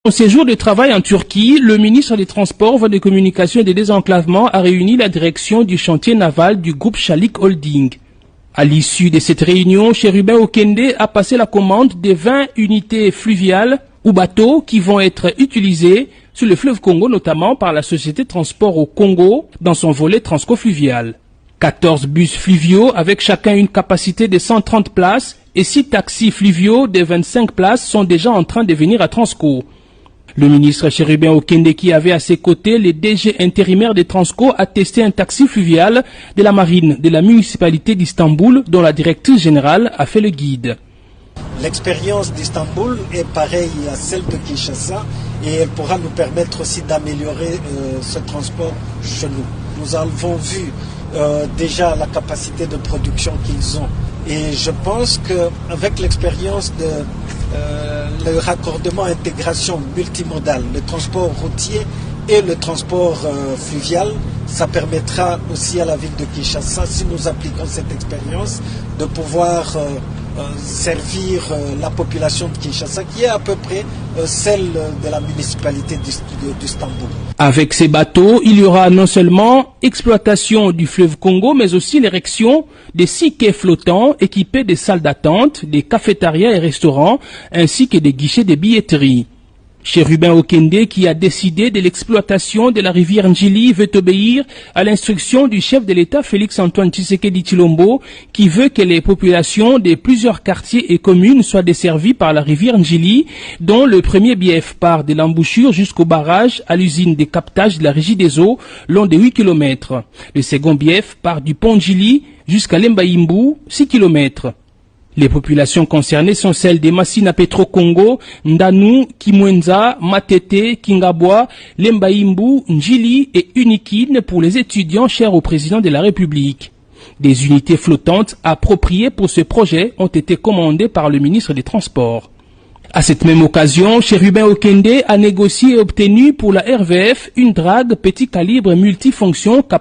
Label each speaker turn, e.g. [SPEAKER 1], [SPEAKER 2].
[SPEAKER 1] Au séjour de travail en Turquie, le ministre des Transports, Voies de Communication et des Désenclavements a réuni la direction du chantier naval du groupe Chalik Holding. À l'issue de cette réunion, Chérubin Okende a passé la commande de 20 unités fluviales ou bateaux qui vont être utilisés sur le fleuve Congo, notamment par la société Transport au Congo dans son volet transco-fluvial. 14 bus fluviaux avec chacun une capacité de 130 places et 6 taxis fluviaux de 25 places sont déjà en train de venir à Transco. Le ministre Chérubin Okende, qui avait à ses côtés les DG intérimaires de Transco, a testé un taxi fluvial de la marine de la municipalité d'Istanbul, dont la directrice générale a fait le guide.
[SPEAKER 2] L'expérience d'Istanbul est pareille à celle de Kinshasa et elle pourra nous permettre aussi d'améliorer ce transport chez nous. Nous avons vu déjà la capacité de production qu'ils ont et je pense qu'avec l'expérience de le raccordement intégration multimodale, le transport routier et le transport fluvial, ça permettra aussi à la ville de Kinshasa, si nous appliquons cette expérience, de pouvoir servir la population de Kinshasa, qui est à peu près celle de la municipalité d'Istanbul.
[SPEAKER 1] Avec ces bateaux, il y aura non seulement exploitation du fleuve Congo, mais aussi l'érection de 6 quais flottants équipés de salles d'attente, des cafétérias et restaurants, ainsi que des guichets de billetterie. Chérubin Okende, qui a décidé de l'exploitation de la rivière Njili, veut obéir à l'instruction du chef de l'État Félix-Antoine Tshisekedi Tshilombo, qui veut que les populations de plusieurs quartiers et communes soient desservies par la rivière Njili, dont le premier bief part de l'embouchure jusqu'au barrage à l'usine de captage de la Régie des eaux, long de 8 km. Le second bief part du pont Njili jusqu'à Lembaïmbou, 6 km. Les populations concernées sont celles des Massina Petro Congo, Ndanu, Kimwenza, Matete, Kingabwa, Lembaïmbou, Njili et Unikine pour les étudiants chers au président de la République. Des unités flottantes appropriées pour ce projet ont été commandées par le ministre des Transports. À cette même occasion, Chérubin Okende a négocié et obtenu pour la RVF une drague petit calibre multifonction capable